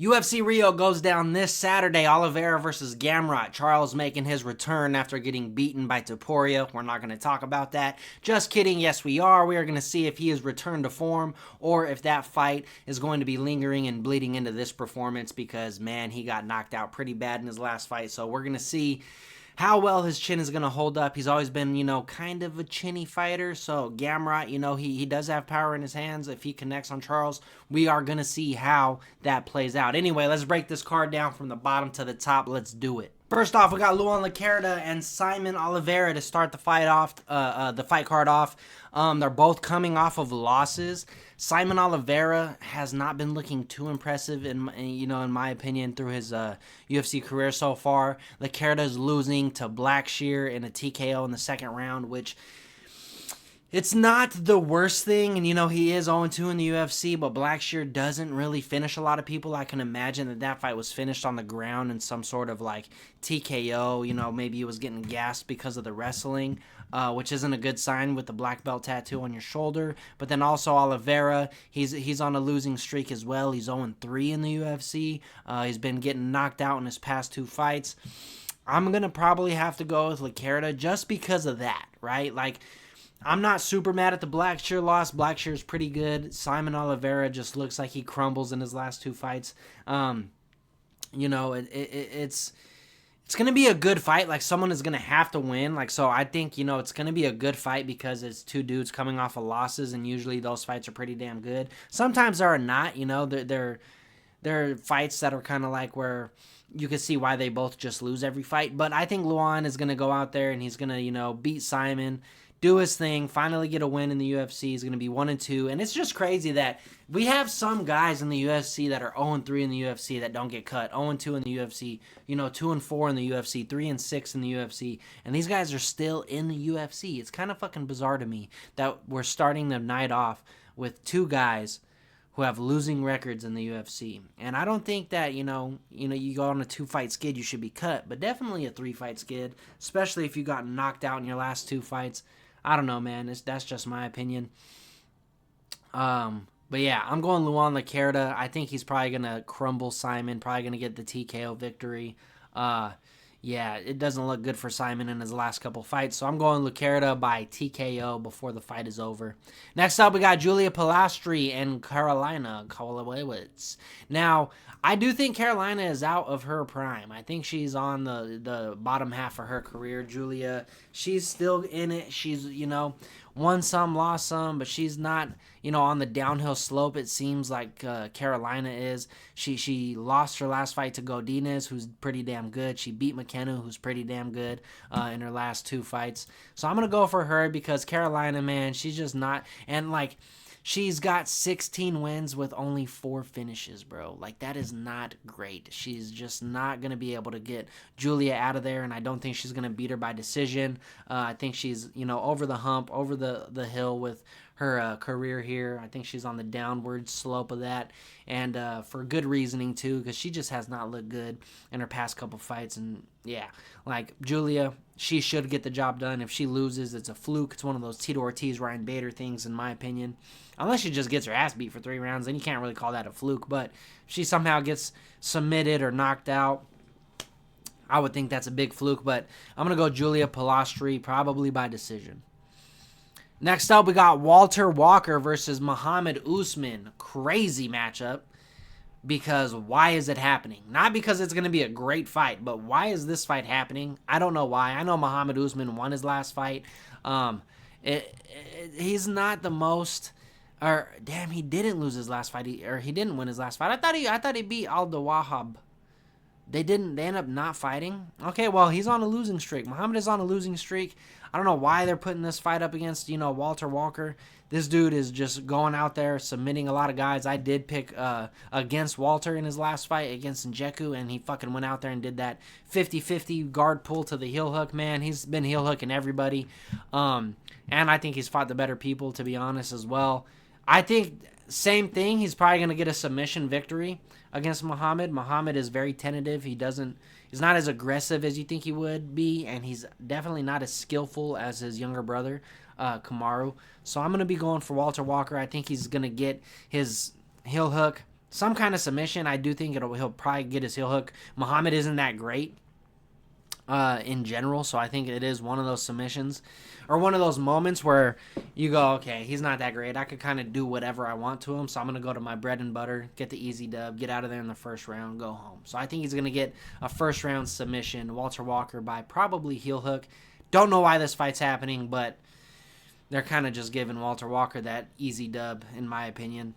UFC RIO goes down this Saturday. Oliveira versus Gamrot. Charles making his return after getting beaten by Topuria. We're not going to talk about that. Just kidding. Yes, we are. We are going to see if he has returned to form or if that fight is going to be lingering and bleeding into this performance because, man, he got knocked out pretty bad in his last fight. So we're going to see how well his chin is going to hold up. He's always been, kind of a chinny fighter. So Gamrot, he does have power in his hands. If he connects on Charles, we are going to see how that plays out. Anyway, let's break this card down from the bottom to the top. Let's do it. First off, we got Luan Lacerda and Simon Oliveira to start the fight off. The fight card off. They're both coming off of losses. Simon Oliveira has not been looking too impressive in my opinion through his UFC career so far. Lacerda is losing to Blackshear in a TKO in the second round, which it's not the worst thing, and he is 0-2 in the UFC, but Blackshear doesn't really finish a lot of people. I can imagine that fight was finished on the ground in some sort of TKO. Maybe he was getting gassed because of the wrestling, which isn't a good sign with the black belt tattoo on your shoulder. But then also Oliveira, he's on a losing streak as well. He's 0-3 in the UFC. He's been getting knocked out in his past two fights. I'm going to probably have to go with Lacerda just because of that, right? I'm not super mad at the Blackshear loss. Blackshear is pretty good. Simon Oliveira just looks like he crumbles in his last two fights. It's going to be a good fight. Someone is going to have to win. So I think, it's going to be a good fight because it's two dudes coming off of losses, and usually those fights are pretty damn good. Sometimes they're not, they're fights that are kind of where you can see why they both just lose every fight. But I think Luan is going to go out there and he's going to, beat Simon, do his thing, finally get a win in the UFC. He's going to be 1-2. And it's just crazy that we have some guys in the UFC that are 0-3 in the UFC that don't get cut. 0-2 in the UFC, 2-4 in the UFC, 3-6 in the UFC. And these guys are still in the UFC. It's kind of fucking bizarre to me that we're starting the night off with two guys who have losing records in the UFC. And I don't think that, you go on a 2-fight skid, you should be cut. But definitely a 3-fight skid, especially if you got knocked out in your last two fights. I don't know, man. That's just my opinion. But yeah, I'm going Luan Lacerda. I think he's probably going to crumble Simon, probably going to get the TKO victory. Yeah, it doesn't look good for Simon in his last couple fights, so I'm going Lacerda by TKO before the fight is over. Next up, we got Julia Pilastri and Carolina Kowalkiewicz. Now, I do think Carolina is out of her prime. I think she's on the bottom half of her career. Julia, she's still in it. She's, won some, lost some, but she's not, on the downhill slope, it seems like Carolina is. She lost her last fight to Godinez, who's pretty damn good. She beat McKenna, who's pretty damn good in her last two fights. So I'm going to go for her because Carolina, man, she's just not, and she's got 16 wins with only 4 finishes, bro. That is not great. She's just not going to be able to get Julia out of there, and I don't think she's going to beat her by decision. I think she's, over the hump, over the hill with her career here. I think she's on the downward slope of that, and for good reasoning, too, because she just has not looked good in her past couple fights, and yeah, Julia, she should get the job done. If she loses, it's a fluke. It's one of those Tito Ortiz, Ryan Bader things, in my opinion. Unless she just gets her ass beat for 3 rounds, then you can't really call that a fluke. But if she somehow gets submitted or knocked out, I would think that's a big fluke. But I'm going to go Julia Pilastri, probably by decision. Next up, we got Walter Walker versus Muhammad Usman. Crazy matchup. Because why is it happening? Not because it's going to be a great fight, but why is this fight happening? I don't know why. I know Muhammad Usman won his last fight. He's not the most, or damn, he didn't lose his last fight, he didn't win his last fight. I thought he beat Aldo Wahab. They ended up not fighting. Okay, well, he's on a losing streak. Muhammad is on a losing streak. I don't know why they're putting this fight up against, Walter Walker. This dude is just going out there, submitting a lot of guys. I did pick against Walter in his last fight against Njeku, and he fucking went out there and did that 50-50 guard pull to the heel hook, man. He's been heel hooking everybody. And I think he's fought the better people, to be honest, as well. I think same thing. He's probably going to get a submission victory against Muhammad. Muhammad is very tentative. He's not as aggressive as you think he would be, and he's definitely not as skillful as his younger brother, Kamaru. So I'm going to be going for Walter Walker. I think he's going to get his heel hook some kind of submission. I do think he'll probably get his heel hook. Muhammad isn't that great in general, so I think it is one of those submissions or one of those moments where you go, okay, he's not that great. I could kind of do whatever I want to him, so I'm going to go to my bread and butter, get the easy dub, get out of there in the first round, go home. So I think he's going to get a first round submission, Walter Walker, by probably heel hook. Don't know why this fight's happening, but they're kind of just giving Walter Walker that easy dub, in my opinion.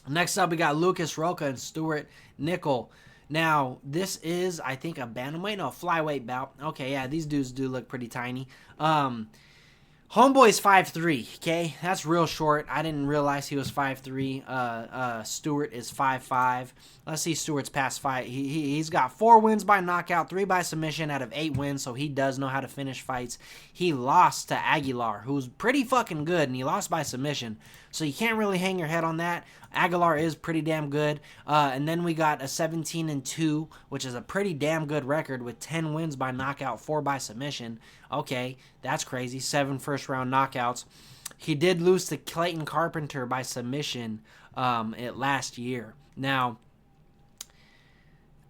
Next up, we got Lucas Roca and Stuart Nickel. Now, this is, I think, a bantamweight, no, flyweight bout. Okay, yeah, these dudes do look pretty tiny. Homeboy's 5'3", okay? That's real short. I didn't realize he was 5'3". Stewart is 5'5". Let's see Stewart's past fight. He's got 4 wins by knockout, 3 by submission out of 8 wins, so he does know how to finish fights. He lost to Aguilar, who's pretty fucking good, and he lost by submission. So you can't really hang your head on that. Aguilar is pretty damn good. And then we got a 17-2, which is a pretty damn good record with 10 wins by knockout, 4 by submission. Okay, that's crazy. 7 first-round knockouts. He did lose to Clayton Carpenter by submission last year. Now,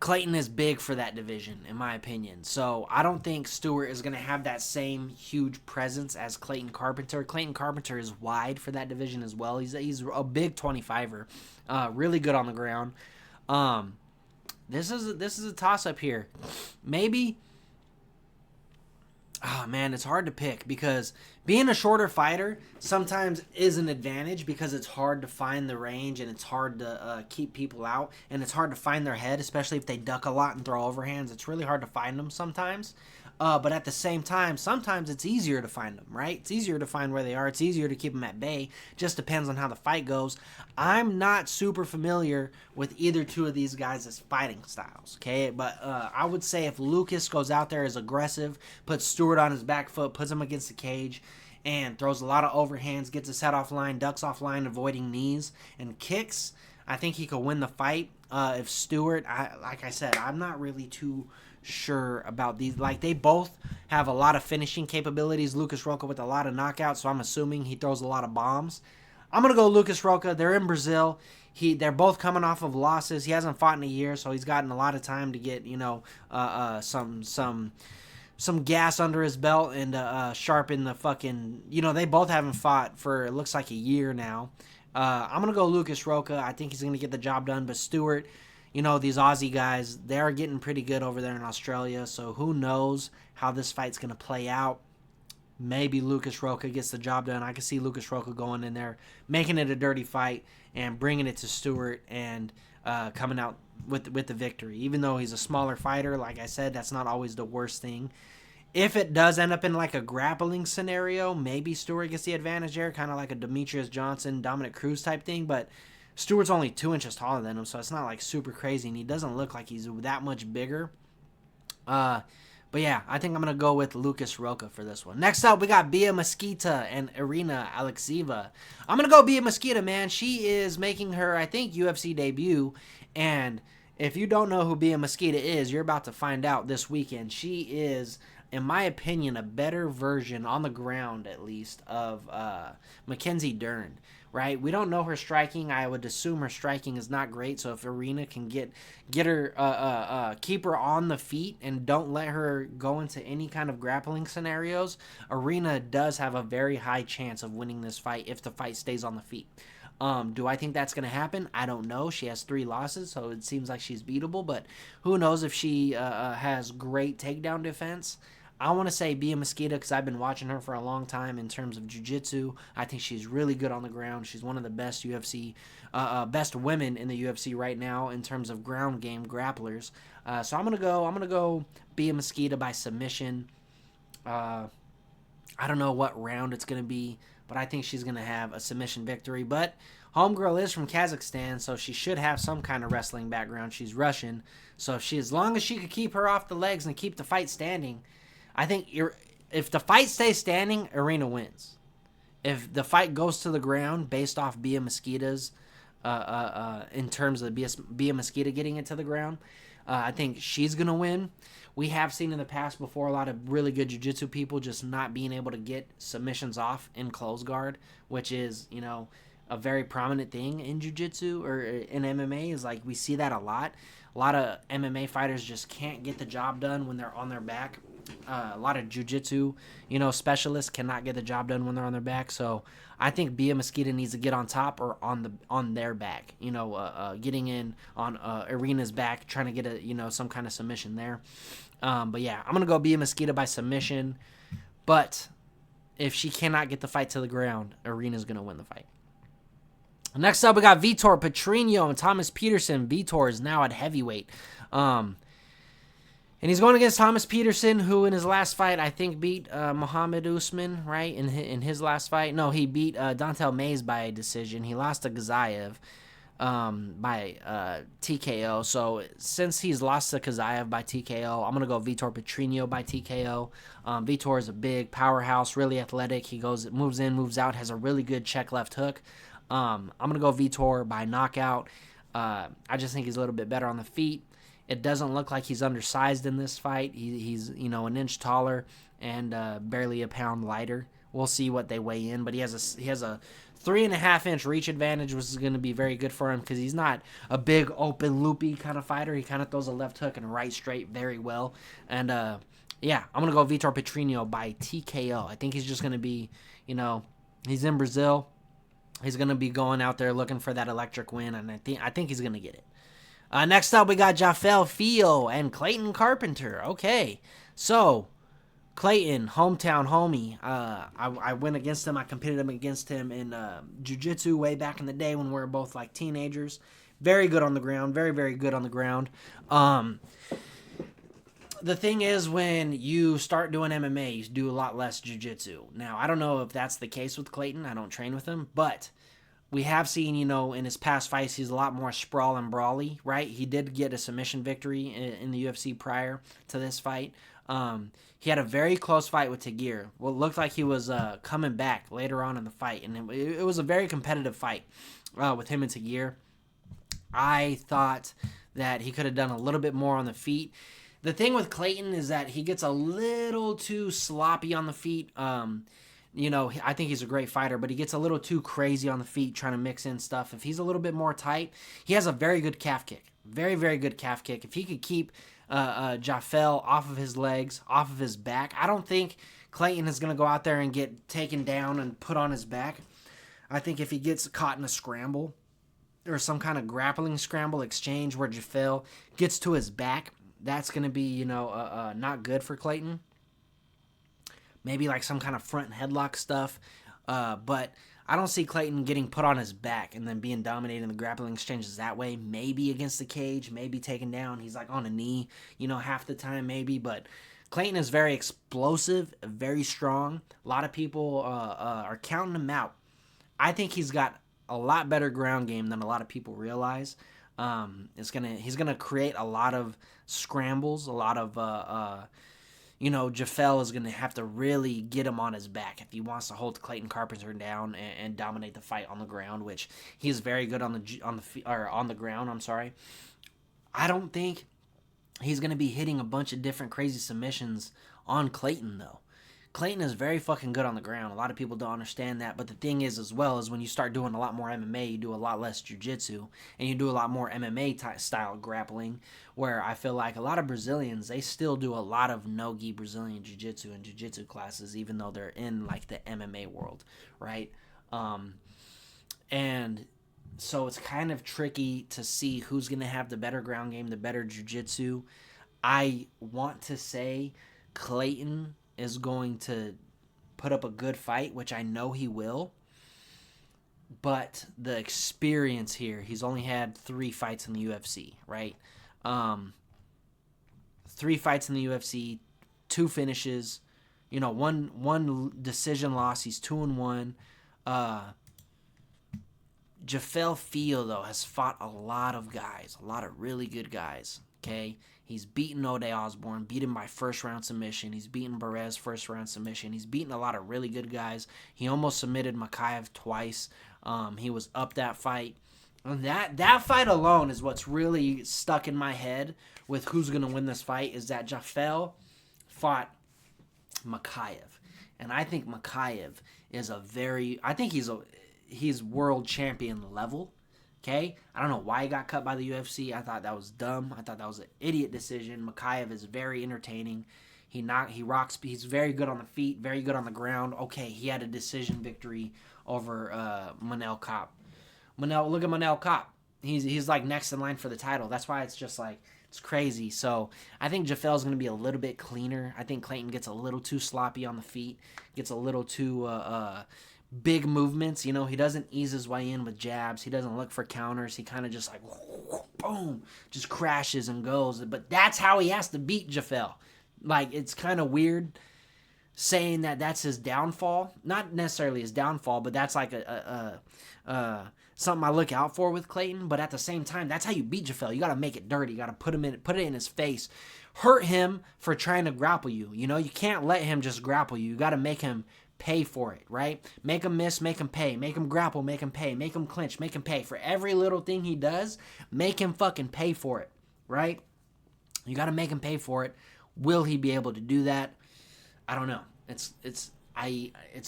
Clayton is big for that division, in my opinion. So I don't think Stewart is going to have that same huge presence as Clayton Carpenter. Clayton Carpenter is wide for that division as well. He's a big 25er, really good on the ground. This is a toss-up here. Maybe. Oh, man, it's hard to pick because being a shorter fighter sometimes is an advantage because it's hard to find the range and it's hard to keep people out and it's hard to find their head, especially if they duck a lot and throw overhands. It's really hard to find them sometimes. But at the same time, sometimes it's easier to find them, right? It's easier to find where they are. It's easier to keep them at bay. Just depends on how the fight goes. I'm not super familiar with either two of these guys' fighting styles, okay? But I would say if Lucas goes out there as aggressive, puts Stewart on his back foot, puts him against the cage, and throws a lot of overhands, gets his head offline, ducks offline, avoiding knees, and kicks, I think he could win the fight. If Stewart, like I said, I'm not really too sure about these. Like, they both have a lot of finishing capabilities. Lucas Roca with a lot of knockouts, so I'm assuming he throws a lot of bombs. I'm going to go Lucas Roca. They're in Brazil. They're both coming off of losses. He hasn't fought in a year, so he's gotten a lot of time to get, some gas under his belt and sharpen the fucking, they both haven't fought for, it looks like, a year now. I'm going to go Lucas Roca. I think he's going to get the job done, but Stewart, these Aussie guys, they're getting pretty good over there in Australia, so who knows how this fight's going to play out. Maybe Lucas Roca gets the job done. I can see Lucas Roca going in there, making it a dirty fight, and bringing it to Stewart and coming out with the victory. Even though he's a smaller fighter, like I said, that's not always the worst thing. If it does end up in like a grappling scenario, maybe Stewart gets the advantage there, kind of like a Demetrius Johnson, Dominic Cruz type thing, but Stewart's only 2 inches taller than him, so it's not like super crazy, and he doesn't look like he's that much bigger. But yeah, I think I'm going to go with Lucas Roca for this one. Next up, we got Bia Mesquita and Irina Alexieva. I'm going to go Bia Mesquita, man. She is making her, I think, UFC debut, and if you don't know who Bia Mesquita is, you're about to find out this weekend. She is, in my opinion, a better version, on the ground at least, of Mackenzie Dern, right? We don't know her striking. I would assume her striking is not great, so if Irina can get her, keep her on the feet and don't let her go into any kind of grappling scenarios, Irina does have a very high chance of winning this fight if the fight stays on the feet. Do I think that's going to happen? I don't know. She has 3 losses, so it seems like she's beatable, but who knows if she has great takedown defense. I want to say Bia Mesquita because I've been watching her for a long time in terms of jiu-jitsu. I think she's really good on the ground. She's one of the best best women in the UFC right now in terms of ground game grapplers. So I'm gonna go Bia Mesquita by submission. I don't know what round it's gonna be, but I think she's gonna have a submission victory. But homegirl is from Kazakhstan, so she should have some kind of wrestling background. She's Russian, so as long as she could keep her off the legs and keep the fight standing, I think if the fight stays standing, Irina wins. If the fight goes to the ground based off Bia Mesquita's, in terms of Bia Mesquita getting it to the ground, I think she's going to win. We have seen in the past before a lot of really good jiu-jitsu people just not being able to get submissions off in close guard, which is, a very prominent thing in jiu-jitsu or in MMA. Is like we see that a lot. A lot of MMA fighters just can't get the job done when they're on their back. A lot of jiu-jitsu, specialists cannot get the job done when they're on their back. So I think Bia Mosqueda needs to get on top or on their back. Getting in on Arena's back, trying to get some kind of submission there. But yeah, I'm gonna go Bia Mosqueda by submission. But if she cannot get the fight to the ground, Arena's gonna win the fight. Next up, we got Vitor Petrino and Thomas Peterson. Vitor is now at heavyweight. And he's going against Thomas Peterson, who in his last fight, I think, beat Muhammad Usman, right? In his last fight. No, he beat Dontel Mays by decision. He lost to Gazayev by TKO. So since he's lost to Gazayev by TKO, I'm going to go Vitor Petrino by TKO. Vitor is a big powerhouse, really athletic. He moves in, moves out, has a really good check left hook. I'm going to go Vitor by knockout. I just think he's a little bit better on the feet. It doesn't look like he's undersized in this fight. He's an inch taller and barely a pound lighter. We'll see what they weigh in, but he has a 3.5 inch reach advantage, which is going to be very good for him because he's not a big open loopy kind of fighter. He kind of throws a left hook and a right straight very well. And yeah, I'm going to go Vitor Petrino by TKO. I think he's just going to be, he's in Brazil. He's going to be going out there looking for that electric win, and I think he's going to get it. Next up, we got Jafel Fio and Clayton Carpenter. Okay, so Clayton, hometown homie. I went against him. I competed against him in jiu-jitsu way back in the day when we were both like teenagers. Very good on the ground. Very, very good on the ground. The thing is, when you start doing MMA, you do a lot less jiu-jitsu. Now, I don't know if that's the case with Clayton. I don't train with him, but we have seen, in his past fights, he's a lot more sprawl and brawly, right? He did get a submission victory in the UFC prior to this fight. He had a very close fight with Tagir. Well, it looked like he was coming back later on in the fight, and it was a very competitive fight with him and Tagir. I thought that he could have done a little bit more on the feet. The thing with Clayton is that he gets a little too sloppy on the feet. I think he's a great fighter, but he gets a little too crazy on the feet trying to mix in stuff. If he's a little bit more tight, he has a very good calf kick. Very, very good calf kick. If he could keep Jafel off of his legs, off of his back, I don't think Clayton is going to go out there and get taken down and put on his back. I think if he gets caught in a scramble or some kind of grappling scramble exchange where Jafel gets to his back, that's going to be, not good for Clayton. Maybe like some kind of front headlock stuff. But I don't see Clayton getting put on his back and then being dominated in the grappling exchanges that way. Maybe against the cage, maybe taken down. He's like on a knee, half the time maybe. But Clayton is very explosive, very strong. A lot of people are counting him out. I think he's got a lot better ground game than a lot of people realize. He's gonna create a lot of scrambles, a lot of Jafel is gonna have to really get him on his back if he wants to hold Clayton Carpenter down and dominate the fight on the ground, which he's very good on the ground. I'm sorry. I don't think he's gonna be hitting a bunch of different crazy submissions on Clayton though. Clayton is very fucking good on the ground. A lot of people don't understand that. But the thing is, as well, is when you start doing a lot more MMA, you do a lot less jiu-jitsu. And you do a lot more MMA style grappling, where I feel like a lot of Brazilians, they still do a lot of no-gi Brazilian jiu-jitsu and jiu-jitsu classes, even though they're in, like, the MMA world, right? And so it's kind of tricky to see who's going to have the better ground game, the better jiu-jitsu. I want to say Clayton is going to put up a good fight, which I know he will. But the experience here, he's only had 3 fights in the UFC, right? 3 fights in the UFC, 2 finishes, one decision loss. He's 2-1. Jafel Fio, though, has fought a lot of guys, a lot of really good guys, okay? He's beaten Ode Osborne, beat him by first-round submission. He's beaten Perez first-round submission. He's beaten a lot of really good guys. He almost submitted Makayev twice. He was up that fight. And that fight alone is what's really stuck in my head with who's going to win this fight, is that Jafel fought Makayev. And I think Makayev is he's world champion level. Okay, I don't know why he got cut by the UFC. I thought that was dumb. I thought that was an idiot decision. Makayev is very entertaining. He rocks. He's very good on the feet, very good on the ground. Okay, he had a decision victory over Manel Kape. Look at Manel Kape. He's like next in line for the title. That's why it's just like it's crazy. So I think Jafel's going to be a little bit cleaner. I think Clayton gets a little too sloppy on the feet, gets a little too big movements. You know, he doesn't ease his way in with jabs. He doesn't look for counters. He kind of just like boom, just crashes and goes. But that's how he has to beat Jafel. Like, it's kind of weird saying that that's his downfall. Not necessarily his downfall, but that's like something I look out for with Clayton. But at the same time, that's how you beat Jafel. You got to make it dirty. You got to put it in his face. Hurt him for trying to grapple you. You know, you can't let him just grapple you. You got to make him pay for it, right? Make him miss, make him pay. Make him grapple, make him pay. Make him clinch, make him pay. For every little thing he does, make him fucking pay for it, right? You got to make him pay for it. Will he be able to do that? I don't know. It's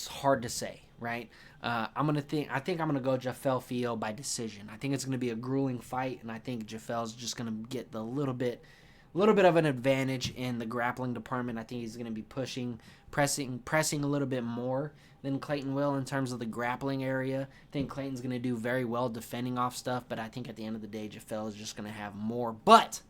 hard to say, right? I think I'm gonna go Jafel Fio by decision. I think it's gonna be a grueling fight, and I think Jafel's just gonna get the little bit of an advantage in the grappling department. I think he's gonna be pressing a little bit more than Clayton will in terms of the grappling area. I think Clayton's gonna do very well defending off stuff, but I think at the end of the day, Jafel is just gonna have more. But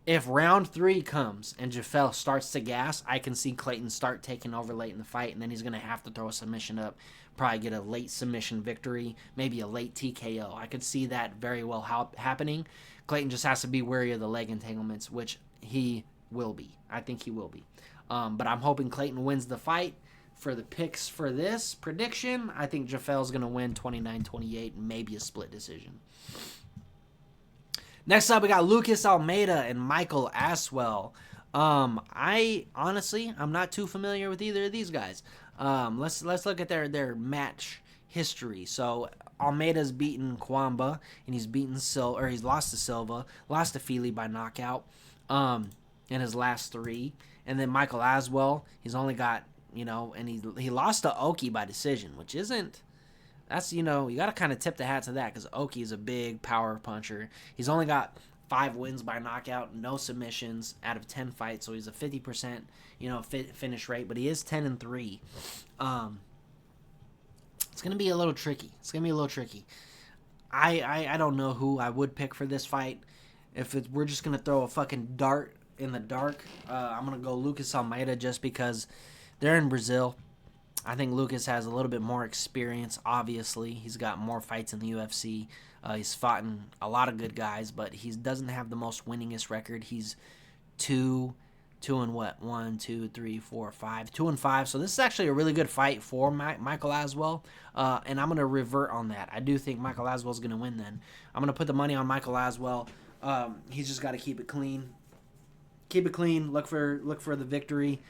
if round 3 comes and Jafel starts to gas, I can see Clayton start taking over late in the fight, and then he's going to have to throw a submission up, probably get a late submission victory, maybe a late TKO. I could see that very well happening. Clayton just has to be wary of the leg entanglements, which he will be. I think he will be. But I'm hoping Clayton wins the fight. For the picks for this prediction, I think Jafel's going to win 29-28, maybe a split decision. Next up, we got Lucas Almeida and Michael Aswell. I'm not too familiar with either of these guys. Let's look at their match history. So Almeida's beaten Kwamba, and he's lost to Silva, lost to Fili by knockout in his last 3. And then Michael Aswell, he's only got, and he lost to Oki by decision, which isn't. That's, you got to kind of tip the hat to that because Oki is a big power puncher. He's only got 5 wins by knockout, no submissions out of 10 fights, so he's a 50%, finish rate, but he is 10-3. It's going to be a little tricky. I don't know who I would pick for this fight. We're just going to throw a fucking dart in the dark, I'm going to go Lucas Almeida just because they're in Brazil. I think Lucas has a little bit more experience, obviously. He's got more fights in the UFC. He's fought in a lot of good guys, but he doesn't have the most winningest record. He's 2 and what? 1, 2, 3, 4, 5. 2 and 5. So this is actually a really good fight for Michael Aswell. And I'm going to revert on that. I do think Michael Aswell's going to win then. I'm going to put the money on Michael Aswell. He's just got to keep it clean. Look for the victory.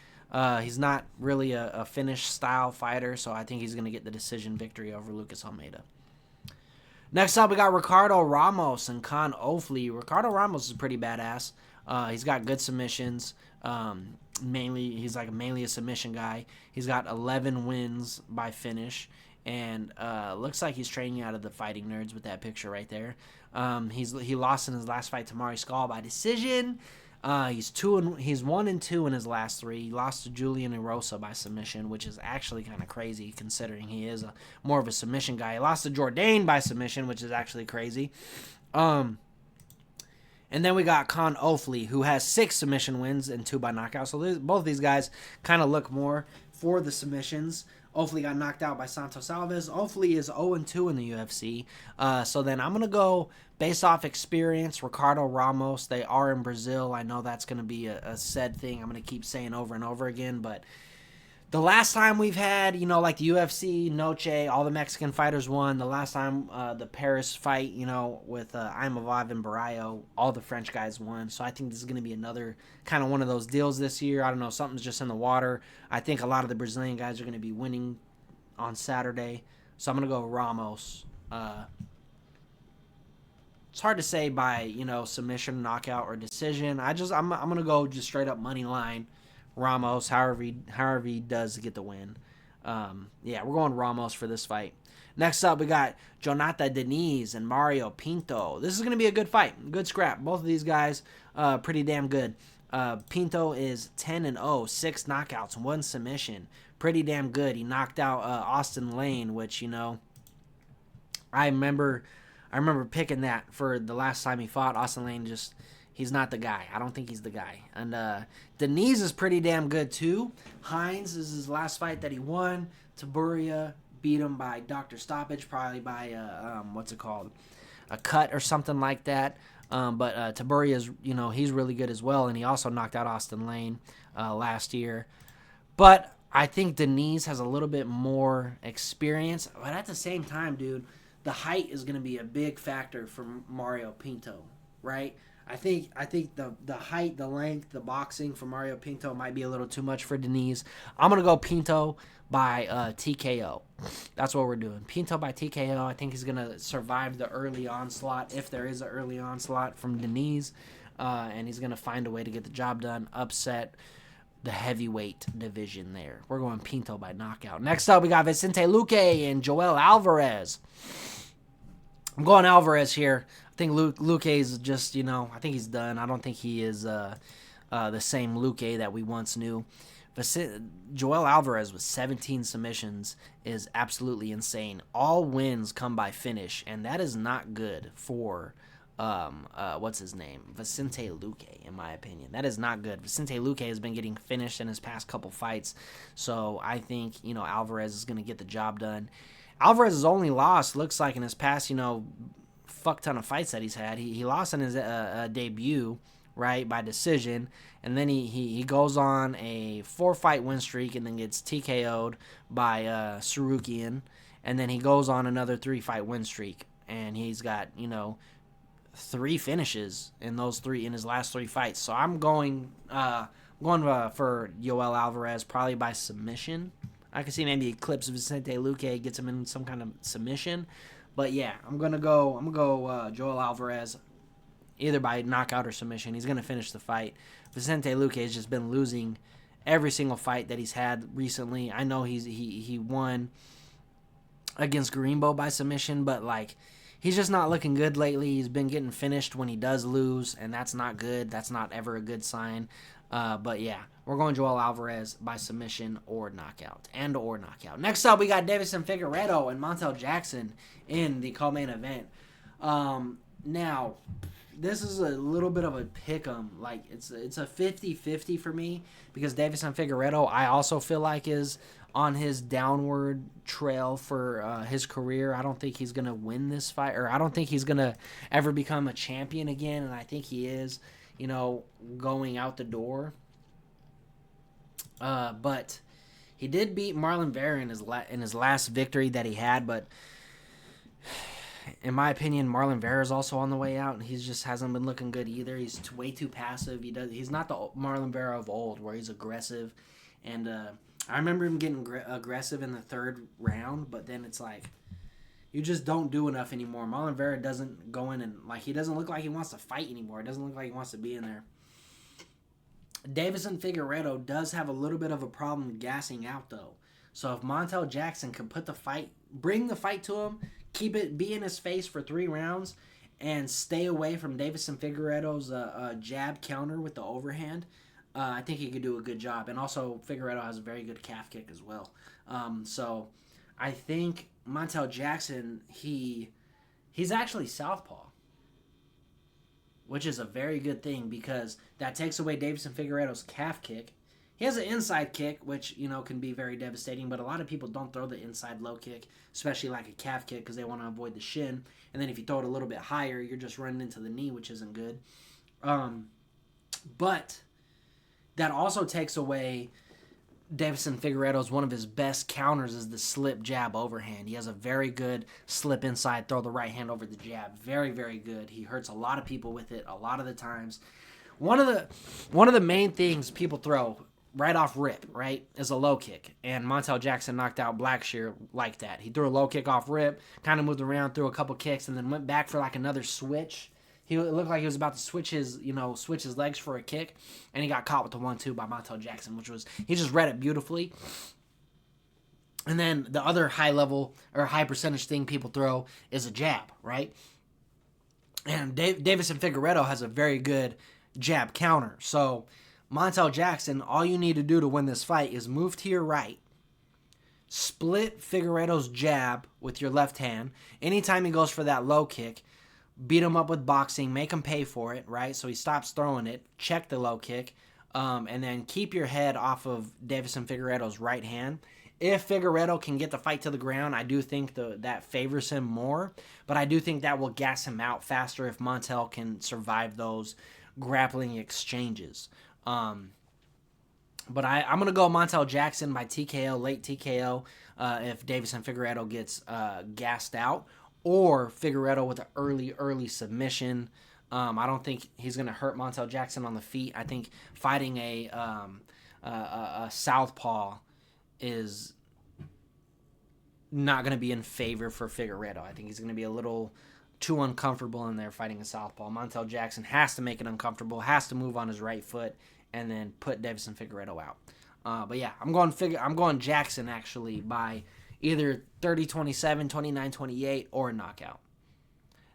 He's not really a finish style fighter, so I think he's going to get the decision victory over Lucas Almeida. Next up, we got Ricardo Ramos and Khan Ofli. Ricardo Ramos is pretty badass. He's got good submissions. He's mainly a submission guy. He's got 11 wins by finish, and looks like he's training out of the Fighting Nerds with that picture right there. He lost in his last fight to Mari Skull by decision. He's 1-2 in his last 3. He lost to Julian Erosa by submission, which is actually kind of crazy considering he is more of a submission guy. He lost to Jourdain by submission, which is actually crazy. And then we got Khan Ofli, who has 6 submission wins and 2 by knockout. So both these guys kind of look more for the submissions. Ofli got knocked out by Santos Alves. Ofli is 0-2 in the UFC. So then I'm going to go based off experience, Ricardo Ramos. They are in Brazil. I know that's going to be a said thing I'm going to keep saying over and over again. But the last time we've had, like the UFC, Noche, all the Mexican fighters won. The last time the Paris fight, with Imavov and Barrio, all the French guys won. So I think this is going to be another kind of one of those deals this year. I don't know, something's just in the water. I think a lot of the Brazilian guys are going to be winning on Saturday. So I'm going to go Ramos. It's hard to say by, submission, knockout, or decision. I'm going to go just straight up money line. Ramos, however he does to get the win. We're going Ramos for this fight. Next up, we got Jonathan Deniz and Mario Pinto. This is going to be a good fight. Good scrap. Both of these guys pretty damn good. Pinto is 10-0, 6 knockouts, 1 submission. Pretty damn good. He knocked out Austin Lane, which, you know, I remember picking that for the last time he fought. Austin Lane just, he's not the guy. I don't think he's the guy. And Deniz is pretty damn good too. Hines is his last fight that he won. Taburia beat him by doctor stoppage, probably by a cut or something like that. But Taburia's, you know, he's really good as well, and he also knocked out Austin Lane last year. But I think Deniz has a little bit more experience. But at the same time, dude, the height is going to be a big factor for Mario Pinto, right? I think the height, the length, the boxing for Mario Pinto might be a little too much for Deniz. I'm going to go Pinto by TKO. That's what we're doing. Pinto by TKO. I think he's going to survive the early onslaught, if there is an early onslaught from Deniz, and he's going to find a way to get the job done, upset the heavyweight division there. We're going Pinto by knockout. Next up, we got Vicente Luque and Joel Alvarez. I'm going Alvarez here. I think Luque is just, you know, I think he's done. I don't think he is the same Luque that we once knew. Joel Alvarez with 17 submissions is absolutely insane. All wins come by finish, and that is not good for what's his name? Vicente Luque, in my opinion. That is not good. Vicente Luque has been getting finished in his past couple fights, so I think, you know, Alvarez is going to get the job done. Alvarez's only loss looks like in his past, you know, fuck ton of fights that he's had. He lost in his debut, right, by decision, and then he goes on a 4-fight win streak and then gets TKO'd by Sarukian, and then he goes on another 3-fight win streak, and he's got, you know, 3 finishes in his last 3 fights. So I'm going for Joel Alvarez, probably by submission. I can see maybe he clips Vicente Luque, gets him in some kind of submission. But yeah, I'm gonna go Joel Alvarez, either by knockout or submission. He's gonna finish the fight. Vicente Luque has just been losing every single fight that he's had recently. I know he won against Greenbow by submission, but like, he's just not looking good lately. He's been getting finished when he does lose, and that's not good. That's not ever a good sign. But yeah, we're going Joel Alvarez by submission or knockout. Next up, we got Davison Figueiredo and Montel Jackson in the co-main event. Now, this is a little bit of a pick-em. Like, it's a 50-50 for me, because Davison Figueiredo, I also feel like, is on his downward trail for his career. I don't think he's going to win this fight, or I don't think he's going to ever become a champion again, and I think he is, you know, going out the door. But he did beat Marlon Vera in his last victory that he had, but in my opinion, Marlon Vera is also on the way out, and he just hasn't been looking good either. He's way too passive. He's not the Marlon Vera of old, where he's aggressive, and I remember him getting aggressive in the 3rd round, but then it's like, you just don't do enough anymore. Marlon Vera doesn't go in and, like, he doesn't look like he wants to fight anymore. It doesn't look like he wants to be in there. Davison Figueiredo does have a little bit of a problem gassing out, though. So if Montel Jackson can bring the fight to him, be in his face for 3 rounds, and stay away from Davison Figueiredo's jab counter with the overhand, I think he could do a good job. And also, Figueiredo has a very good calf kick as well. So I think Montel Jackson, he's actually southpaw, which is a very good thing, because that takes away Davison Figueiredo's calf kick. He has an inside kick, which, you know, can be very devastating, but a lot of people don't throw the inside low kick, especially like a calf kick, because they want to avoid the shin. And then if you throw it a little bit higher, you're just running into the knee, which isn't good. But that also takes away Davison Figueiredo's one of his best counters is the slip jab overhand. He has a very good slip inside, throw the right hand over the jab. Very, very good. He hurts a lot of people with it a lot of the times. One of the main things people throw right off rip, right, is a low kick. And Montel Jackson knocked out Blackshear like that. He threw a low kick off rip, kind of moved around, threw a couple kicks, and then went back for like another switch. It looked like he was about to switch his legs for a kick, and he got caught with the 1-2 by Montel Jackson, he just read it beautifully. And then the other high level or high percentage thing people throw is a jab, right? And Davison Figueiredo has a very good jab counter. So Montel Jackson, all you need to do to win this fight is move to your right, split Figueiredo's jab with your left hand. Anytime he goes for that low kick, beat him up with boxing, make him pay for it, right? So he stops throwing it, check the low kick, and then keep your head off of Davison Figueiredo's right hand. If Figueiredo can get the fight to the ground, I do think that favors him more, but I do think that will gas him out faster if Montel can survive those grappling exchanges. But I'm going to go Montel Jackson by TKO, late TKO, if Davison Figueiredo gets gassed out, or Figueiredo with an early submission. I don't think he's going to hurt Montel Jackson on the feet. I think fighting a southpaw is not going to be in favor for Figueiredo. I think he's going to be a little too uncomfortable in there fighting a southpaw. Montel Jackson has to make it uncomfortable, has to move on his right foot, and then put Davison Figueiredo out. But yeah, I'm going Jackson actually by either 30-27, 29-28, or a knockout.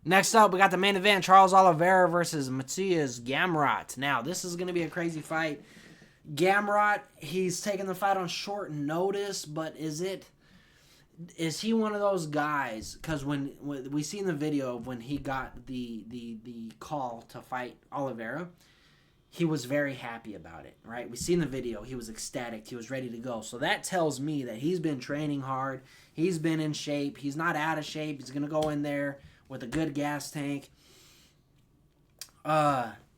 Next up, we got the main event: Charles Oliveira versus Matthias Gamrot. Now, this is going to be a crazy fight. Gamrot, he's taking the fight on short notice, but is he one of those guys? Because when we seen the video of when he got the call to fight Oliveira, he was very happy about it, right? We seen the video. He was ecstatic. He was ready to go. So that tells me that he's been training hard. He's been in shape. He's not out of shape. He's going to go in there with a good gas tank.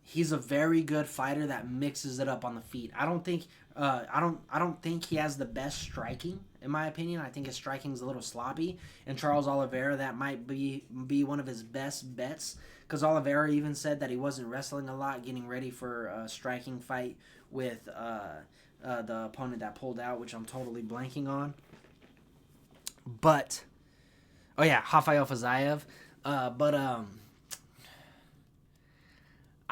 He's a very good fighter that mixes it up on the feet. I don't think he has the best striking, in my opinion. I think his striking is a little sloppy. And Charles Oliveira, that might be one of his best bets, because Oliveira even said that he wasn't wrestling a lot, getting ready for a striking fight with the opponent that pulled out, which I'm totally blanking on. But, oh yeah, Rafael Fiziev. I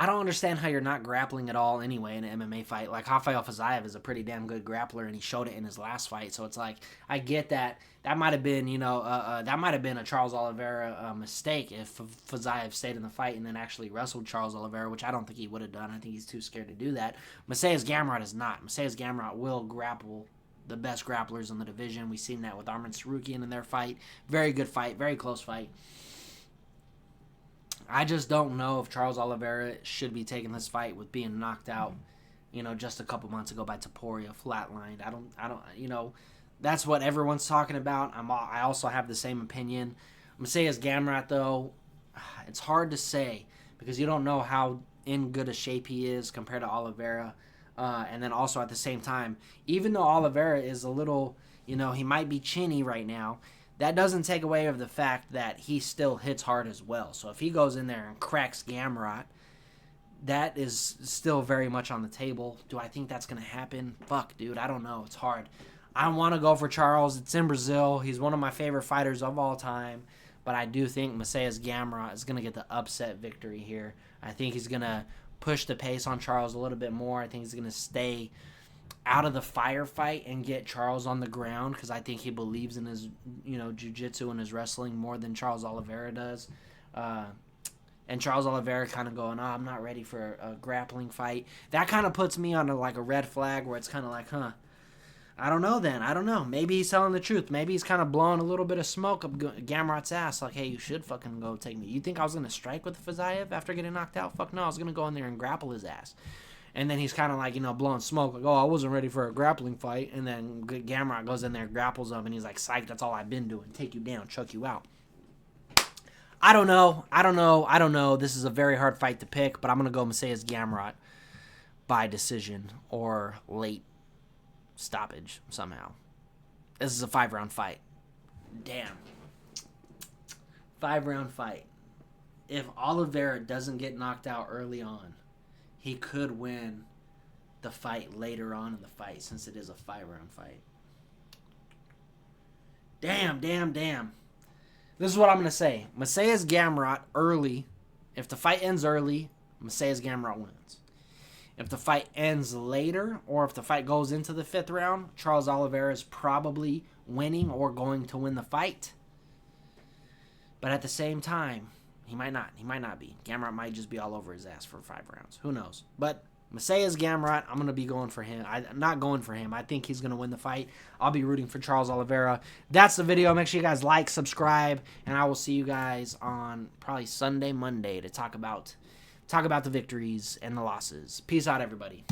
don't understand how you're not grappling at all anyway in an MMA fight. Like, Rafael Fiziev is a pretty damn good grappler, and he showed it in his last fight. So it's like, I get that. That might have been, a Charles Oliveira mistake if Fiziev stayed in the fight and then actually wrestled Charles Oliveira, which I don't think he would have done. I think he's too scared to do that. Maciej Gamrot is not. Maciej Gamrot will grapple the best grapplers in the division. We've seen that with Arman Tsarukyan in their fight. Very good fight. Very close fight. I just don't know if Charles Oliveira should be taking this fight with being knocked out, just a couple months ago by Topuria, flatlined. I don't, that's what everyone's talking about. I also have the same opinion. Maciej Gamrot, though, it's hard to say because you don't know how in good a shape he is compared to Oliveira. And then also at the same time, even though Oliveira is a little, he might be chinny right now, that doesn't take away of the fact that he still hits hard as well. So if he goes in there and cracks Gamrot, that is still very much on the table. Do I think that's going to happen? Fuck, dude. I don't know. It's hard. I want to go for Charles. It's in Brazil. He's one of my favorite fighters of all time. But I do think Maciej Gamrot is going to get the upset victory here. I think he's going to push the pace on Charles a little bit more. I think he's going to stay out of the firefight and get Charles on the ground because I think he believes in his, jiu-jitsu and his wrestling more than Charles Oliveira does. And Charles Oliveira kind of going, I'm not ready for a grappling fight. That kind of puts me on a red flag where it's kind of like, I don't know then. I don't know. Maybe he's telling the truth. Maybe he's kind of blowing a little bit of smoke up Gamrot's ass. Like, hey, you should fucking go take me. You think I was going to strike with Fiziev after getting knocked out? Fuck no. I was going to go in there and grapple his ass. And then he's kind of like, blowing smoke. Like, I wasn't ready for a grappling fight. And then Gamrot goes in there, grapples him, and he's like, psych, that's all I've been doing. Take you down, chuck you out. I don't know. This is a very hard fight to pick, but I'm going to go Maciej Gamrot by decision or late stoppage somehow. This is a 5-round fight. Damn. 5-round fight. If Oliveira doesn't get knocked out early on, he could win the fight later on in the fight since it is a 5-round fight. Damn. This is what I'm going to say. Maciej Gamrot early. If the fight ends early, Maciej Gamrot wins. If the fight ends later or if the fight goes into the 5th round, Charles Oliveira is probably winning or going to win the fight. But at the same time, he might not. He might not be. Gamrot might just be all over his ass for 5 rounds. Who knows? But Macias Gamrot, I'm going to be going for him. I'm not going for him. I think he's going to win the fight. I'll be rooting for Charles Oliveira. That's the video. Make sure you guys like, subscribe, and I will see you guys on probably Sunday, Monday to talk about the victories and the losses. Peace out, everybody.